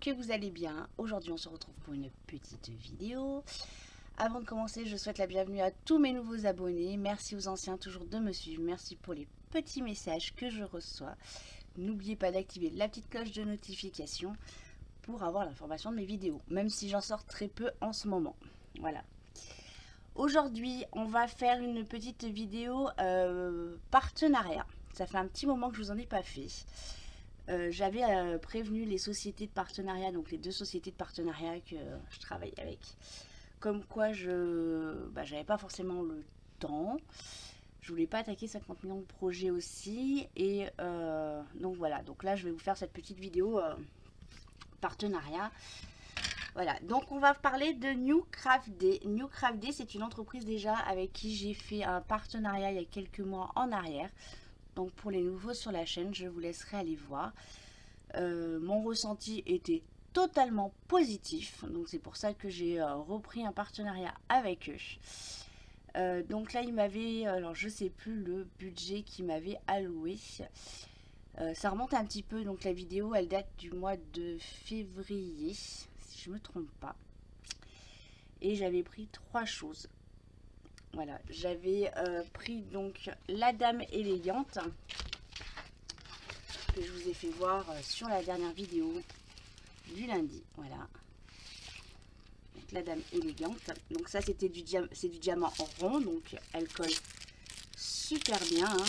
que vous allez bien. Aujourd'hui, on se retrouve pour une petite vidéo. Avant de commencer, je souhaite la bienvenue à tous mes nouveaux abonnés. Merci aux anciens toujours de me suivre. Merci pour les petits messages que je reçois. N'oubliez pas d'activer la petite cloche de notification pour avoir l'information de mes vidéos, même si j'en sors très peu en ce moment. Voilà. Aujourd'hui, on va faire une petite vidéo partenariat. Ça fait un petit moment que je vous en ai pas fait. J'avais prévenu les sociétés de partenariat, donc les deux sociétés de partenariat que je travaille avec, comme quoi j'avais pas forcément le temps. Je voulais pas attaquer 50 millions de projets aussi. Et donc voilà, donc là je vais vous faire cette petite vidéo partenariat. Voilà, donc on va parler de NewCraftD. NewCraftD, c'est une entreprise déjà avec qui j'ai fait un partenariat il y a quelques mois en arrière. Donc pour les nouveaux sur la chaîne, je vous laisserai aller voir. Mon ressenti était totalement positif. Donc c'est pour ça que j'ai repris un partenariat avec eux. Donc là, ils m'avaient, alors je sais plus le budget qu'ils m'avaient alloué. Ça remonte un petit peu, donc la vidéo elle date du mois de février, si je me trompe pas. Et j'avais pris trois choses. Voilà, j'avais pris donc la dame élégante que je vous ai fait voir sur la dernière vidéo du lundi. Voilà, donc la dame élégante. Donc ça c'était du diamant rond, donc elle colle super bien, hein.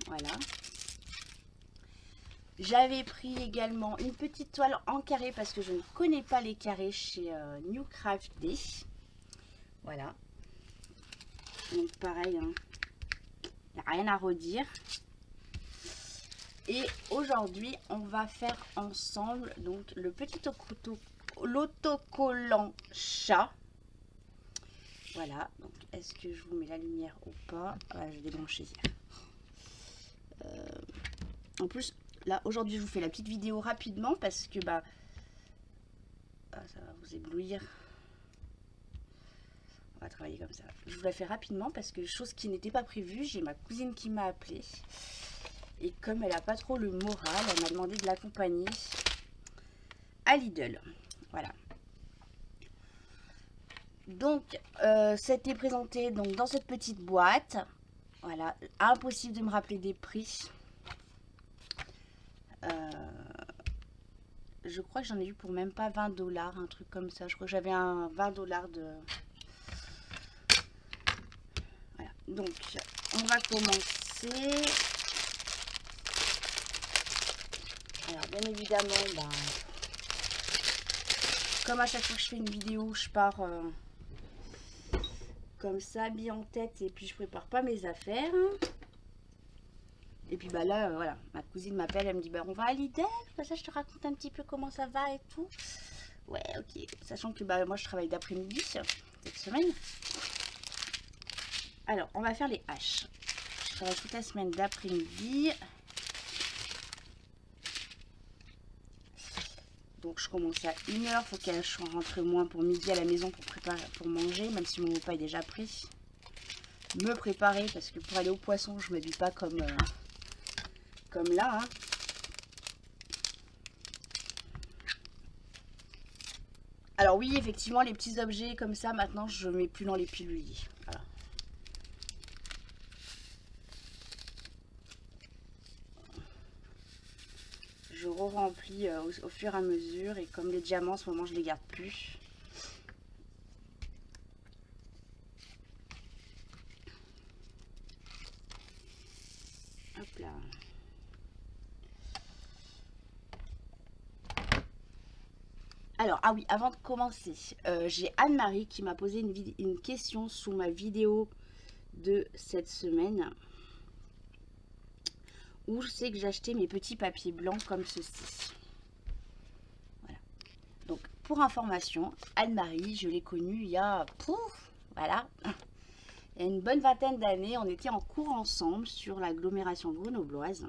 Voilà. J'avais pris également une petite toile en carré parce que je ne connais pas les carrés chez NewCraftD. Voilà. Donc pareil, hein, il n'y a rien à redire. Et aujourd'hui, on va faire ensemble donc le petit l'autocollant chat. Voilà. Donc est-ce que je vous mets la lumière ou pas? Voilà, je vais débrancher. En plus, là aujourd'hui, je vous fais la petite vidéo rapidement parce que ça va vous éblouir. On va travailler comme ça. Je vous la fais rapidement parce que chose qui n'était pas prévue, j'ai ma cousine qui m'a appelé. Et comme elle n'a pas trop le moral, elle m'a demandé de l'accompagner à Lidl. Voilà. Donc, c'était présenté donc, dans cette petite boîte. Voilà. Impossible de me rappeler des prix. Je crois que j'en ai eu pour même pas 20$, un truc comme ça. Je crois que j'avais un 20$ de... Voilà. Donc, on va commencer. Alors, bien évidemment, comme à chaque fois que je fais une vidéo, je pars comme ça, bien en tête, et puis je prépare pas mes affaires. Et puis là, voilà, ma cousine m'appelle, elle me dit, on va à Lidl, comme ça je te raconte un petit peu comment ça va et tout. Ouais, ok, sachant que moi je travaille d'après-midi cette semaine. Alors, on va faire les haches. Je travaille toute la semaine d'après-midi. Donc je commence à 1h, faut que je rentre moins pour midi à la maison pour préparer, pour manger, même si mon repas est déjà pris. Me préparer, parce que pour aller au poisson, je ne m'habille pas comme là. Hein. Alors oui, effectivement, les petits objets comme ça, maintenant, je ne mets plus dans les piluliers. Voilà. Je re-remplis au fur et à mesure, et comme les diamants, en ce moment, je les garde plus. Hop là. Alors, ah oui, avant de commencer, j'ai Anne-Marie qui m'a posé une question sous ma vidéo de cette semaine où je sais que j'ai acheté mes petits papiers blancs comme ceci. Voilà. Donc, pour information, Anne-Marie, je l'ai connue il y a, voilà, il y a une bonne vingtaine d'années. On était en cours ensemble sur l'agglomération grenobloise.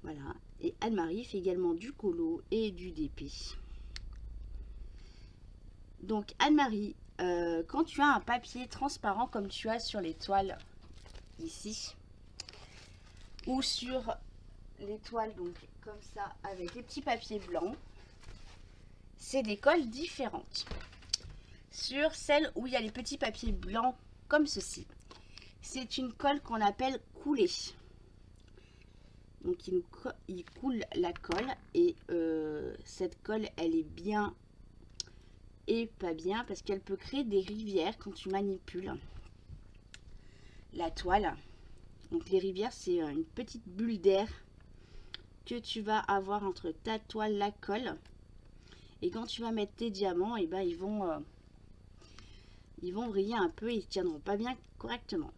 Voilà. Et Anne-Marie fait également du colo et du DP. Donc Anne-Marie, quand tu as un papier transparent comme tu as sur les toiles ici, ou sur les toiles donc comme ça avec les petits papiers blancs, c'est des colles différentes. Sur celle où il y a les petits papiers blancs comme ceci, c'est une colle qu'on appelle coulée. Donc il coule la colle et cette colle elle est bien et pas bien parce qu'elle peut créer des rivières quand tu manipules la toile. Donc les rivières c'est une petite bulle d'air que tu vas avoir entre ta toile, la colle, et quand tu vas mettre tes diamants, et ben ils vont vriller un peu et ils tiendront pas bien correctement.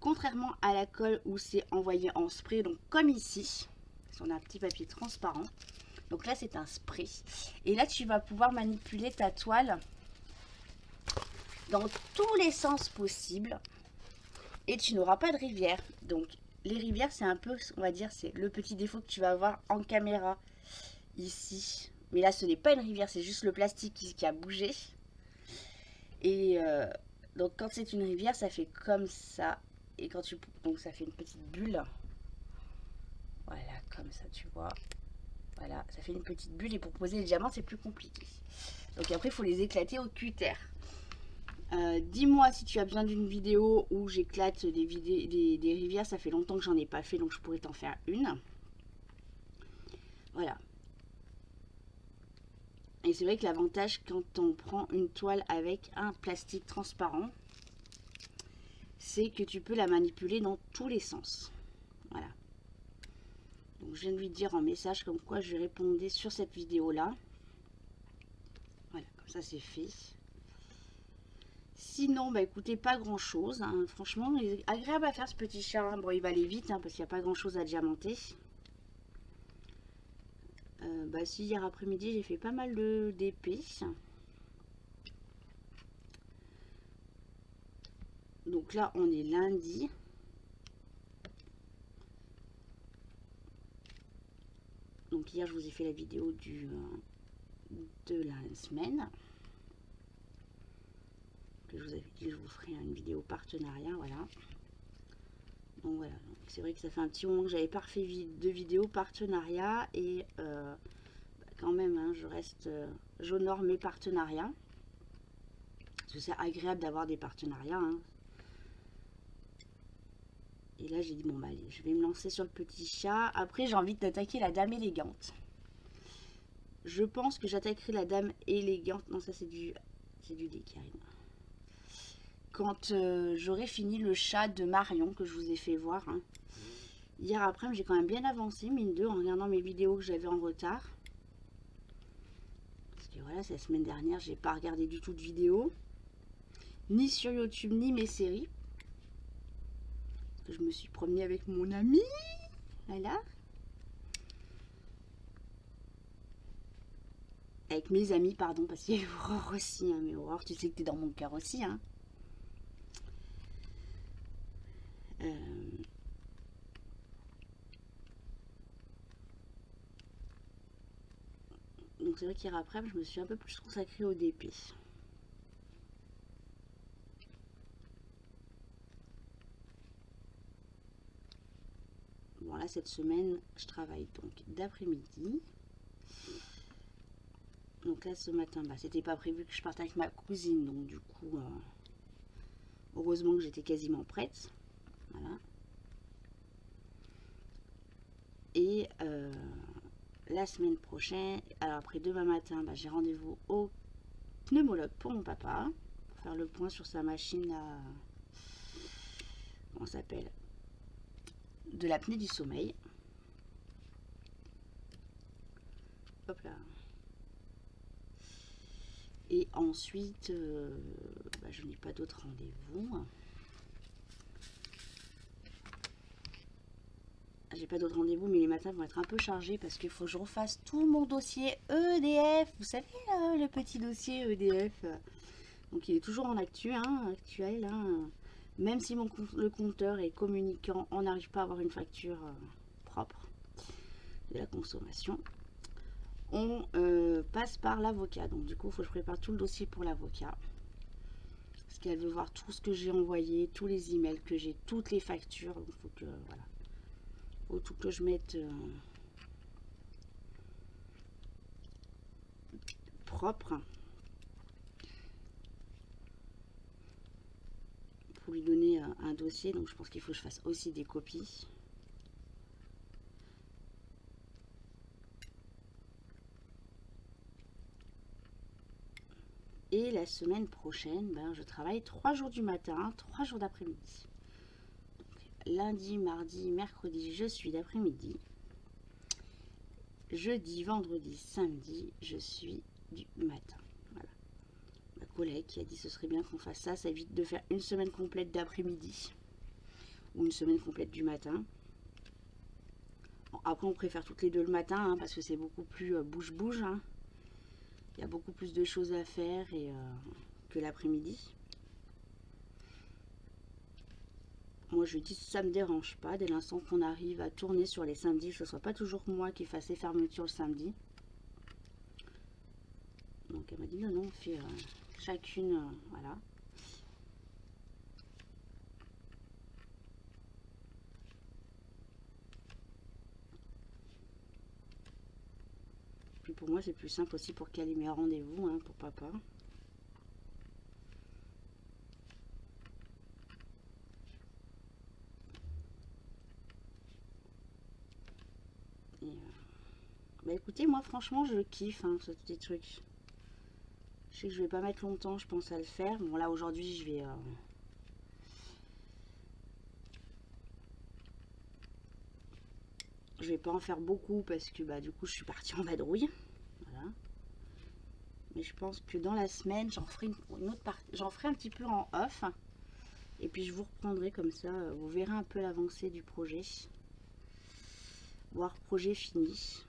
Contrairement à la colle où c'est envoyé en spray, donc comme ici, on a un petit papier transparent. Donc là c'est un spray. Et là tu vas pouvoir manipuler ta toile dans tous les sens possibles. Et tu n'auras pas de rivière. Donc les rivières c'est un peu, on va dire, c'est le petit défaut que tu vas avoir en caméra ici. Mais là ce n'est pas une rivière, c'est juste le plastique qui a bougé. Et donc quand c'est une rivière ça fait comme ça. Et quand tu... Donc ça fait une petite bulle. Voilà, comme ça tu vois. Voilà, ça fait une petite bulle et pour poser les diamants c'est plus compliqué. Donc après il faut les éclater au cutter. Dis-moi si tu as besoin d'une vidéo où j'éclate des rivières. Ça fait longtemps que j'en ai pas fait donc je pourrais t'en faire une. Voilà. Et c'est vrai que l'avantage quand on prend une toile avec un plastique transparent, c'est que tu peux la manipuler dans tous les sens. Voilà. Donc je viens de lui dire en message comme quoi je répondais sur cette vidéo là. Voilà, comme ça c'est fait. Sinon, bah écoutez, pas grand chose. Hein. Franchement, il est agréable à faire ce petit chat. Hein. Bon, il va aller vite hein, parce qu'il n'y a pas grand chose à diamanter. Bah si, hier après-midi, j'ai fait pas mal d'épées. Donc là, on est lundi. Donc hier, je vous ai fait la vidéo de la semaine. Que je vous avais dit, je vous ferai une vidéo partenariat, voilà. Donc voilà, c'est vrai que ça fait un petit moment que j'avais pas refait de vidéo partenariat et quand même, hein, j'honore mes partenariats. Parce que c'est agréable d'avoir des partenariats. Hein. Et là, j'ai dit, bon, bah allez, je vais me lancer sur le petit chat. Après, j'ai envie d'attaquer la dame élégante. Je pense que j'attaquerai la dame élégante. Non, ça, c'est du lait qui arrive. Quand j'aurai fini le chat de Marion, que je vous ai fait voir. Hein. Hier après, j'ai quand même bien avancé, mine de, en regardant mes vidéos que j'avais en retard. Parce que voilà, c'est la semaine dernière, j'ai pas regardé du tout de vidéos. Ni sur YouTube, ni mes séries. Je me suis promenée avec mon ami. Voilà. Avec mes amis, pardon, parce qu'il y a Aurore aussi. Hein, mais Aurore, tu sais que t'es dans mon cœur aussi. Hein. Donc c'est vrai qu'hier après, je me suis un peu plus consacrée au DP. Bon là, cette semaine, je travaille donc d'après-midi. Donc là, ce matin, bah, c'était pas prévu que je parte avec ma cousine. Donc du coup, heureusement que j'étais quasiment prête. Voilà. Et la semaine prochaine, alors après demain matin, bah, j'ai rendez-vous au pneumologue pour mon papa. Pour faire le point sur sa machine à... Comment ça s'appelle? De l'apnée du sommeil. Hop là. Et ensuite, bah, je n'ai pas d'autres rendez-vous. J'ai pas d'autres rendez-vous, mais les matins vont être un peu chargés parce qu'il faut que je refasse tout mon dossier EDF. Vous savez, là, le petit dossier EDF. Donc il est toujours en actuel. Hein. Même si le compteur est communicant, on n'arrive pas à avoir une facture propre de la consommation. On passe par l'avocat. Donc du coup, il faut que je prépare tout le dossier pour l'avocat. Parce qu'elle veut voir tout ce que j'ai envoyé, tous les emails que j'ai, toutes les factures. Donc il faut que, voilà. Faut tout que je mette propre pour lui donner un dossier. Donc je pense qu'il faut que je fasse aussi des copies. Et la semaine prochaine, ben, je travaille 3 jours du matin, 3 jours d'après-midi. Lundi, mardi, mercredi, je suis d'après-midi. Jeudi, vendredi, samedi, je suis du matin. Voilà. Ma collègue qui a dit ce serait bien qu'on fasse ça, ça évite de faire une semaine complète d'après-midi ou une semaine complète du matin. Bon, après, on préfère toutes les deux le matin hein, parce que c'est beaucoup plus bouge-bouge. Hein. Il y a beaucoup plus de choses à faire que l'après-midi. Moi, je dis ça me dérange pas dès l'instant qu'on arrive à tourner sur les samedis, que ce soit pas toujours moi qui fasse les fermetures le samedi. Donc, elle m'a dit non, non, on fait chacune, voilà. Puis pour moi, c'est plus simple aussi pour caler mes rendez-vous hein, pour papa. Et, bah écoutez, moi franchement, je kiffe hein, ce petit truc. Je sais que je vais pas mettre longtemps, je pense à le faire. Bon là aujourd'hui, je vais pas en faire beaucoup parce que bah du coup, je suis partie en vadrouille. Voilà. Mais je pense que dans la semaine, j'en ferai une autre partie, j'en ferai un petit peu en off. Et puis je vous reprendrai comme ça, vous verrez un peu l'avancée du projet. Voir projet fini.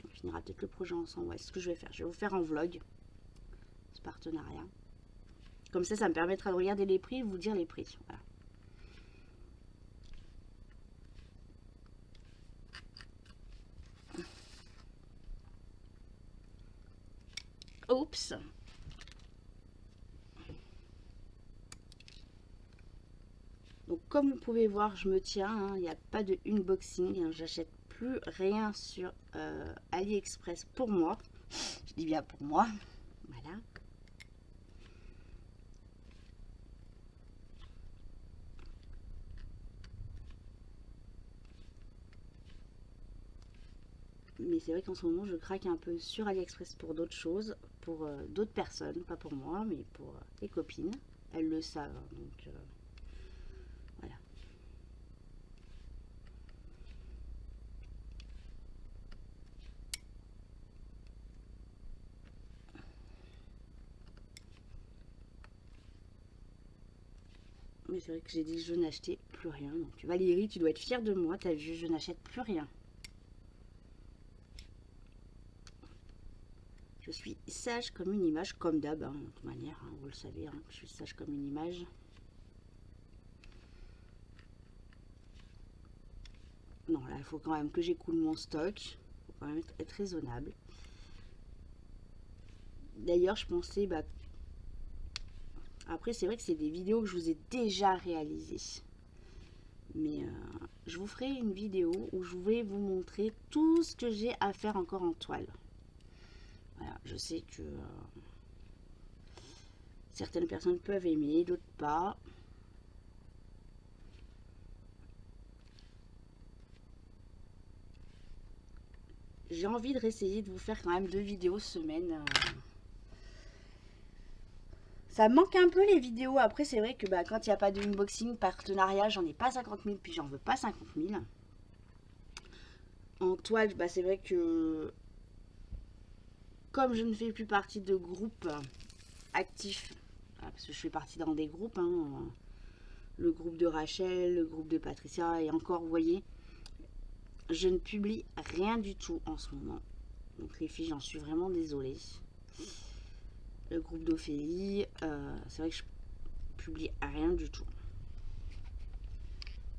On finira peut-être le projet ensemble. Ouais, c'est ce que je vais faire. Je vais vous faire en vlog ce partenariat. Comme ça, ça me permettra de regarder les prix et vous dire les prix. Voilà. Oups. Donc comme vous pouvez voir, je me tiens. Il n'y a pas de unboxing. Hein, j'achète plus rien sur AliExpress pour moi. Je dis bien pour moi. Voilà. Mais c'est vrai qu'en ce moment, je craque un peu sur AliExpress pour d'autres choses, pour d'autres personnes, pas pour moi, mais pour les copines. Elles le savent, donc voilà. Mais c'est vrai que j'ai dit je n'achetais plus rien. Donc Valérie, tu dois être fière de moi, t'as vu, je n'achète plus rien. Je suis sage comme une image, comme d'hab, hein, de toute manière, hein, vous le savez, hein, je suis sage comme une image. Non, là, il faut quand même que j'écoule mon stock. Il faut quand même être raisonnable. D'ailleurs, je pensais, bah, après, c'est vrai que c'est des vidéos que je vous ai déjà réalisées. Mais je vous ferai une vidéo où je vais vous montrer tout ce que j'ai à faire encore en toile. Voilà, je sais que certaines personnes peuvent aimer, d'autres pas. J'ai envie de réessayer de vous faire quand même 2 vidéos semaine. Ça me manque un peu les vidéos. Après, c'est vrai que bah, quand il n'y a pas de unboxing, partenariat, j'en ai pas 50 000, puis j'en veux pas 50 000. En toile, bah, c'est vrai que comme je ne fais plus partie de groupes actifs, parce que je fais partie dans des groupes, hein, le groupe de Rachel, le groupe de Patricia, et encore, vous voyez, je ne publie rien du tout en ce moment. Donc les filles, j'en suis vraiment désolée. Le groupe d'Ophélie, c'est vrai que je publie rien du tout.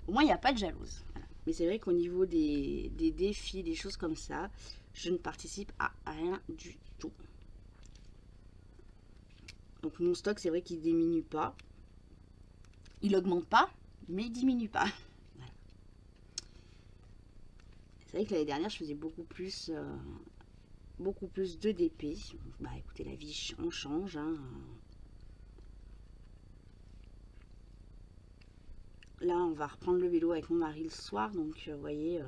Au moins, il n'y a pas de jalouse. Voilà. Mais c'est vrai qu'au niveau des défis, des choses comme ça, je ne participe à rien du tout. Donc mon stock, c'est vrai qu'il diminue pas. Il augmente pas, mais il diminue pas. Voilà. C'est vrai que l'année dernière, je faisais beaucoup plus beaucoup plus de DP. Bah écoutez, la vie on change, hein. Là on va reprendre le vélo avec mon mari le soir, donc vous voyez,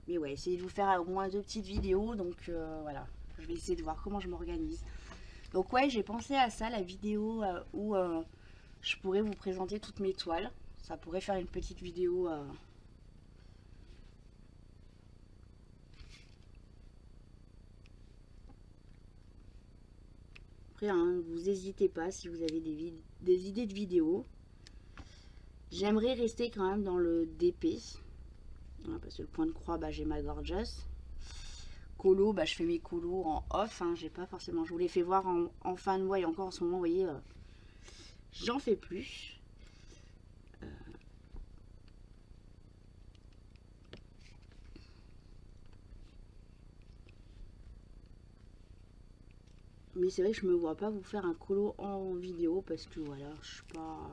mais ouais, essayez de vous faire au moins 2 petites vidéos, donc voilà, je vais essayer de voir comment je m'organise. Donc ouais, j'ai pensé à ça, la vidéo où je pourrais vous présenter toutes mes toiles. Ça pourrait faire une petite vidéo. Après, hein, vous n'hésitez pas si vous avez des idées de vidéos. J'aimerais rester quand même dans le DP. Voilà, parce que le point de croix, bah, j'ai ma Gorgeous. Colo, bah, je fais mes colos en off. Hein, j'ai pas forcément. Je vous les fais voir en fin de mois et encore en ce moment, vous voyez, j'en fais plus. Mais c'est vrai que je me vois pas vous faire un colo en vidéo parce que voilà, je suis pas.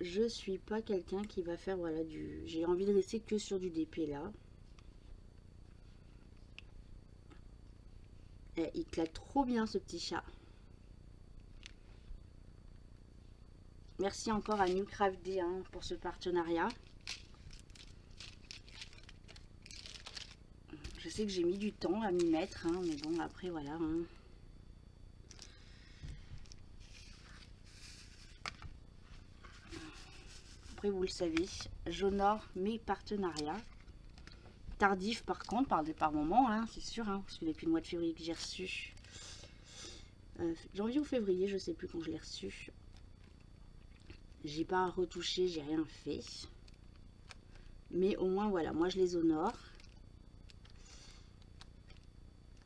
Je suis pas quelqu'un qui va faire voilà du. J'ai envie de rester que sur du DP là. Et il claque trop bien ce petit chat. Merci encore à Newcraft D hein, pour ce partenariat. Je sais que j'ai mis du temps à m'y mettre, hein, mais bon, après, voilà. Hein. Après, vous le savez, j'honore mes partenariats. Tardif, par contre, par moment, hein, c'est sûr, hein, parce que depuis le mois de février que j'ai reçu. Janvier ou février, je sais plus quand je l'ai reçu. J'ai pas retouché, j'ai rien fait. Mais au moins, voilà, moi, je les honore.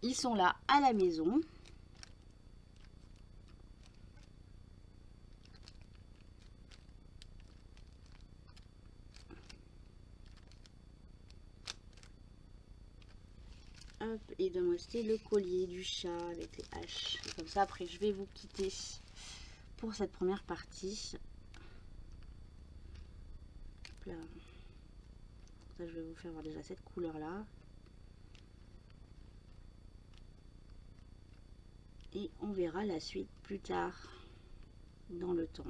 Ils sont là à la maison. Hop, et de me rester le collier du chat avec les haches. Et comme ça, après, je vais vous quitter pour cette première partie. Hop là. Ça, je vais vous faire voir déjà cette couleur-là. Et on verra la suite plus tard dans le temps.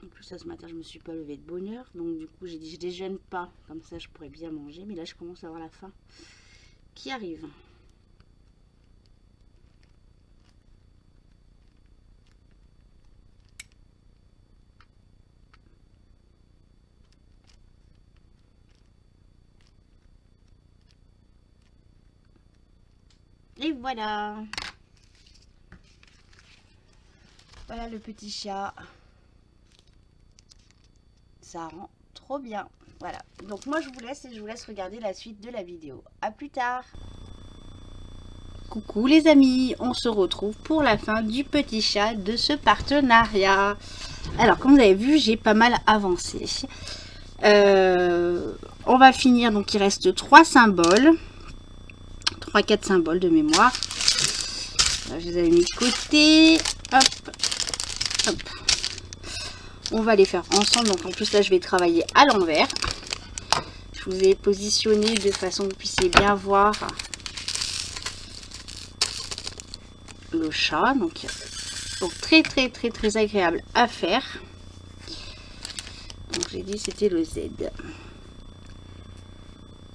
En plus, ça, ce matin, je me suis pas levée de bonne heure. Donc, du coup, j'ai dit, je déjeune pas. Comme ça, je pourrais bien manger. Mais là, je commence à avoir la faim qui arrive. Et voilà. Voilà le petit chat. Ça rend trop bien. Voilà. Donc moi je vous laisse et je vous laisse regarder la suite de la vidéo. A plus tard. Coucou les amis. On se retrouve pour la fin du petit chat de ce partenariat. Alors comme vous avez vu, j'ai pas mal avancé. On va finir. Donc il reste 3 symboles. 3-4 symboles de mémoire. Je les avais mis de côté. Hop. Hop. On va les faire ensemble. Donc en plus là je vais travailler à l'envers. Je vous ai positionné de façon que vous puissiez bien voir le chat. Donc très agréable à faire. Donc j'ai dit c'était le Z.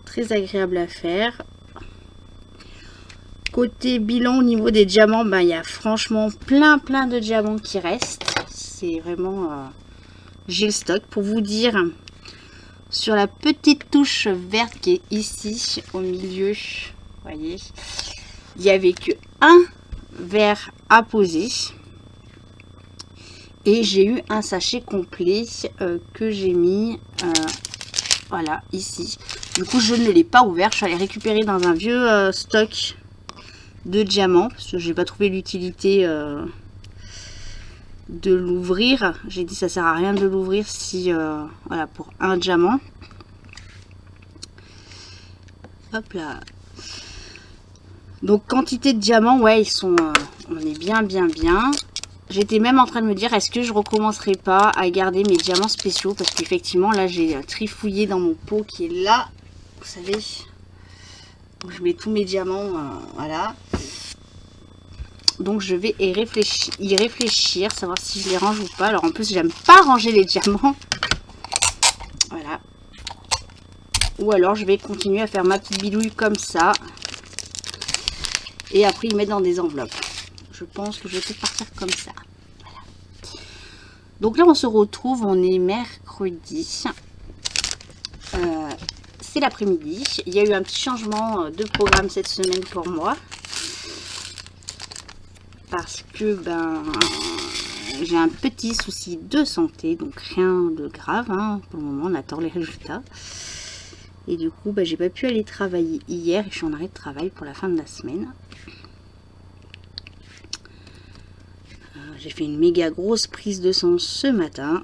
Très agréable à faire. Côté bilan au niveau des diamants, ben, il y a franchement plein de diamants qui restent. C'est vraiment... j'ai le stock pour vous dire. Sur la petite touche verte qui est ici au milieu, vous voyez, il n'y avait que un verre à poser. Et j'ai eu un sachet complet que j'ai mis voilà ici. Du coup je ne l'ai pas ouvert. Je suis allée récupérer dans un vieux stock de diamants parce que j'ai pas trouvé l'utilité de l'ouvrir. J'ai dit ça sert à rien de l'ouvrir si voilà, pour un diamant. Hop là. Donc quantité de diamants, ouais, ils sont on est bien. J'étais même en train de me dire, est-ce que je recommencerai pas à garder mes diamants spéciaux, parce qu'effectivement là j'ai trifouillé dans mon pot qui est là, vous savez, où je mets tous mes diamants, voilà. Donc je vais y réfléchir, savoir si je les range ou pas. Alors en plus j'aime pas ranger les diamants, voilà. Ou alors je vais continuer à faire ma petite bidouille comme ça, et après ils mettent dans des enveloppes. Je pense que je vais peut-être partir comme ça. Voilà. Donc là on se retrouve, on est mercredi. C'est l'après-midi. Il y a eu un petit changement de programme cette semaine pour moi. Parce que ben j'ai un petit souci de santé. Donc rien de grave. Hein. Pour le moment on attend les résultats. Et du coup ben, j'ai pas pu aller travailler hier. Et je suis en arrêt de travail pour la fin de la semaine. J'ai fait une méga grosse prise de sang ce matin.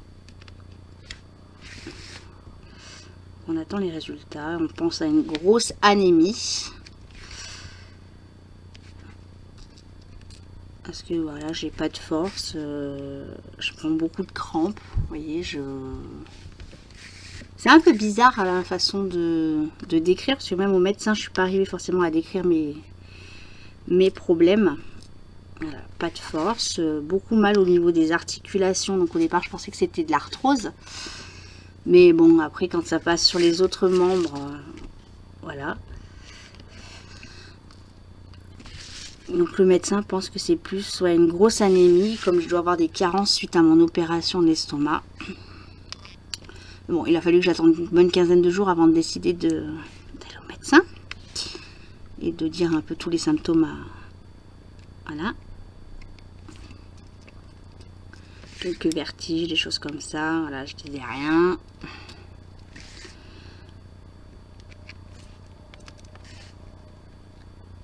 On attend les résultats. On pense à une grosse anémie. Parce que voilà, j'ai pas de force. Je prends beaucoup de crampes. Vous voyez, c'est un peu bizarre à la façon de décrire. Parce que même au médecin, je suis pas arrivée forcément à décrire mes problèmes. Voilà, pas de force, beaucoup mal au niveau des articulations. Donc au départ je pensais que c'était de l'arthrose, mais bon après quand ça passe sur les autres membres, voilà. Donc le médecin pense que c'est plus soit une grosse anémie, comme je dois avoir des carences suite à mon opération de l'estomac. Bon, il a fallu que j'attende une bonne quinzaine de jours avant de décider d'aller au médecin et de dire un peu tous les symptômes. Voilà. Quelques vertiges, des choses comme ça. Voilà, je disais rien.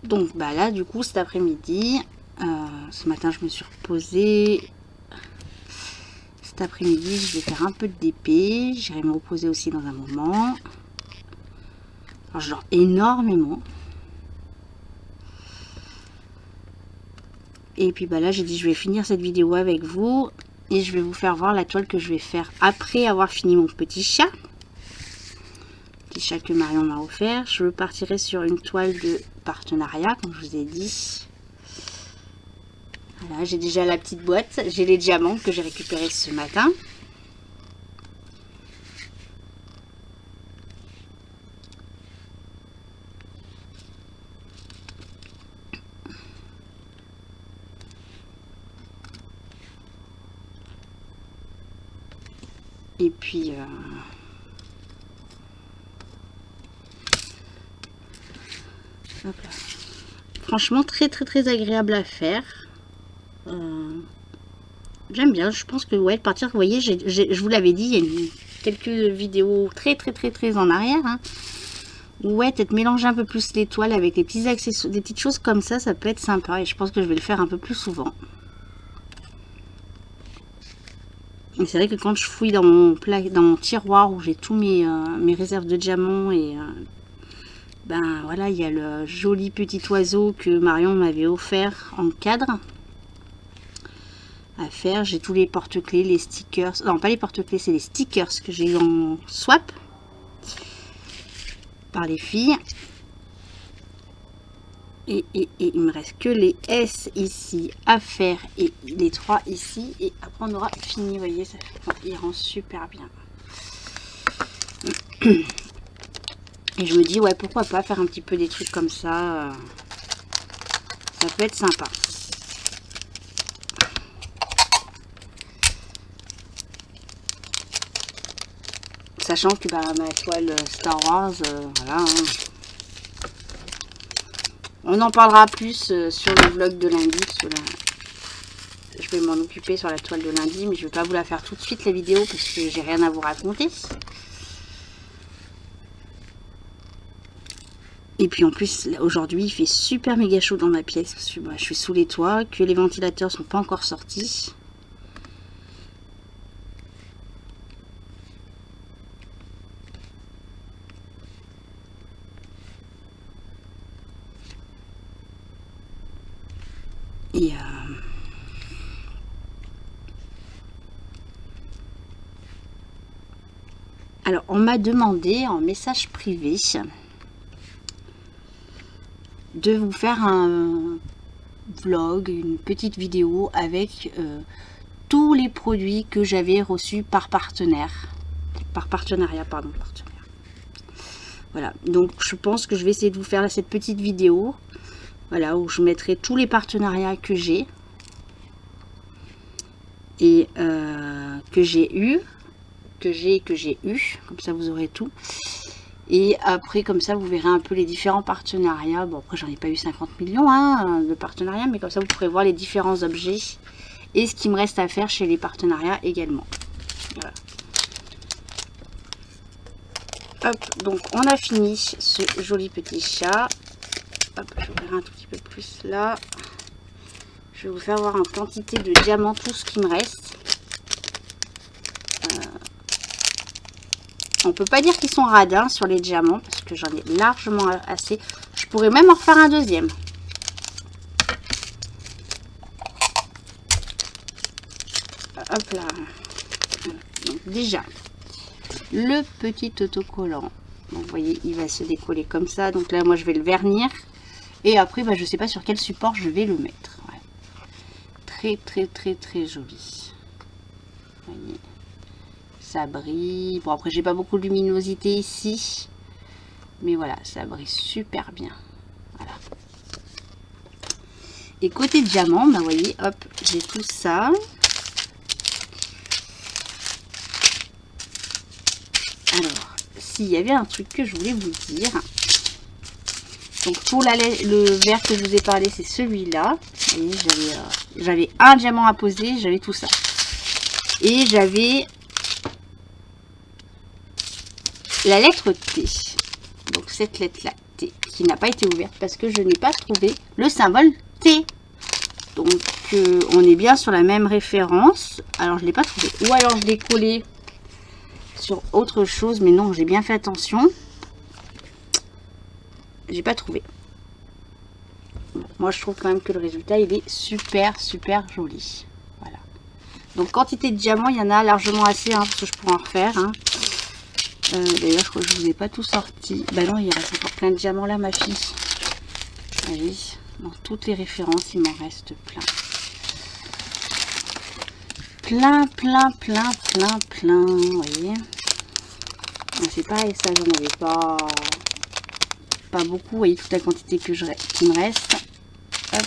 Donc bah là du coup cet après-midi, ce matin je me suis reposée. Cet après-midi je vais faire un peu de DP. J'irai me reposer aussi dans un moment. Alors je dors énormément. Et puis bah là j'ai dit je vais finir cette vidéo avec vous. Et je vais vous faire voir la toile que je vais faire après avoir fini mon petit chat. Petit chat que Marion m'a offert. Je partirai sur une toile de partenariat, comme je vous ai dit. Voilà, j'ai déjà la petite boîte. J'ai les diamants que j'ai récupérés ce matin. Et puis hop là. Franchement très agréable à faire. J'aime bien. Je pense que ouais, partir, vous voyez, je vous l'avais dit, il y a quelques vidéos très en arrière. Hein, où ouais, peut-être mélanger un peu plus les toiles avec des petits accessoires, des petites choses comme ça peut être sympa. Et je pense que je vais le faire un peu plus souvent. Et c'est vrai que quand je fouille dans mon tiroir où j'ai tous mes réserves de diamants et ben voilà, il y a le joli petit oiseau que Marion m'avait offert en cadre à faire. J'ai tous les porte-clés, les stickers, non pas les porte-clés, c'est les stickers que j'ai eu en swap par les filles. Et il me reste que les S ici à faire et les 3 ici. Et après on aura fini, vous voyez, ça, il rend super bien. Et je me dis, ouais, pourquoi pas faire un petit peu des trucs comme ça. Ça peut être sympa. Sachant que bah, ma toile Star Wars, voilà. Hein. On en parlera plus sur le vlog de lundi. Parce que là, je vais m'en occuper sur la toile de lundi. Mais je ne vais pas vous la faire tout de suite, la vidéo. Parce que j'ai rien à vous raconter. Et puis en plus, aujourd'hui, il fait super méga chaud dans ma pièce. Parce que bah, je suis sous les toits. Que les ventilateurs ne sont pas encore sortis. Et alors, on m'a demandé en message privé de vous faire un vlog, une petite vidéo avec tous les produits que j'avais reçus par partenariat, pardon. Voilà, donc je pense que je vais essayer de vous faire cette petite vidéo, voilà, où je mettrai tous les partenariats que j'ai et que j'ai eu, comme ça vous aurez tout. Et après, comme ça, vous verrez un peu les différents partenariats. Bon, après, j'en ai pas eu 50 millions hein, de partenariats, mais comme ça, vous pourrez voir les différents objets et ce qui me reste à faire chez les partenariats également. Voilà. Hop, donc on a fini ce joli petit chat. Hop, je vais ouvrir un tout petit peu plus là. Je vais vous faire voir en quantité de diamants tout ce qui me reste. On peut pas dire qu'ils sont radins sur les diamants parce que j'en ai largement assez. Je pourrais même en refaire un deuxième. Hop là. Donc déjà, le petit autocollant. Donc, vous voyez, il va se décoller comme ça. Donc là, moi, je vais le vernir. Et après, bah, je sais pas sur quel support je vais le mettre. Ouais. Très joli. Vous voyez. Ça brille. Bon, après, j'ai pas beaucoup de luminosité ici. Mais voilà, ça brille super bien. Voilà. Et côté diamant, bah, vous voyez, hop, j'ai tout ça. Alors, s'il y avait un truc que je voulais vous dire. Donc, pour le verre que je vous ai parlé, c'est celui-là. Vous voyez, j'avais un diamant à poser, j'avais tout ça. Et j'avais la lettre T, donc cette lettre-là, T, qui n'a pas été ouverte parce que je n'ai pas trouvé le symbole T. Donc, on est bien sur la même référence. Alors, je ne l'ai pas trouvé. Ou alors, je l'ai collé sur autre chose, mais non, j'ai bien fait attention. J'ai pas trouvé. Moi, je trouve quand même que le résultat, il est super joli. Voilà. Donc, quantité de diamants, il y en a largement assez, hein, parce que je pourrais en refaire, hein. D'ailleurs, je crois que je vous ai pas tout sorti. Bah non, il reste encore plein de diamants là, ma fille. Allez, dans toutes les références, il m'en reste plein. Plein. Vous voyez. C'est pareil, ça, j'en avais pas beaucoup. Vous voyez toute la quantité qui me reste. Hop.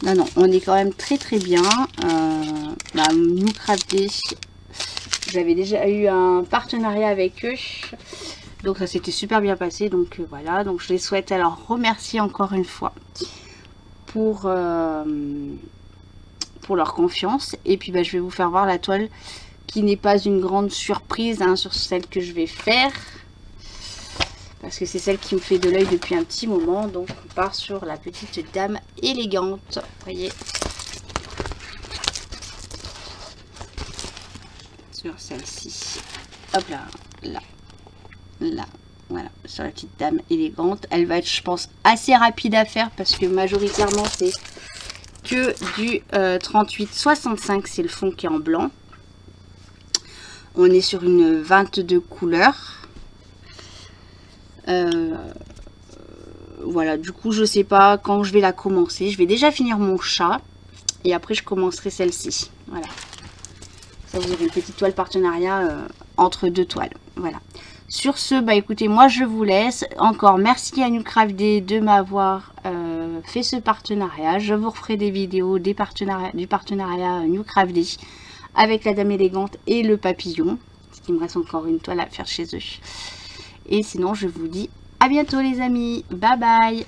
Non, on est quand même très bien. Nous crafter. J'avais déjà eu un partenariat avec eux, donc ça s'était super bien passé. Donc voilà, donc je les souhaite alors remercier encore une fois pour leur confiance. Et puis je vais vous faire voir la toile qui n'est pas une grande surprise hein, sur celle que je vais faire, parce que c'est celle qui me fait de l'œil depuis un petit moment. Donc on part sur la petite dame élégante, vous voyez. Celle-ci, hop là, voilà, sur la petite dame élégante. Elle va être, je pense, assez rapide à faire parce que majoritairement c'est que du 38-65, c'est le fond qui est en blanc. On est sur une 22 couleurs. Voilà, du coup je sais pas quand je vais la commencer. Je vais déjà finir mon chat et après je commencerai celle-ci. Voilà. Vous aurez une petite toile partenariat entre deux toiles. Voilà. Sur ce, écoutez, moi je vous laisse. Encore merci à NewCraftD de m'avoir fait ce partenariat. Je vous referai des vidéos du partenariat NewCraftD avec la dame élégante et le papillon. Parce qu'il me reste encore une toile à faire chez eux. Et sinon, je vous dis à bientôt les amis. Bye bye.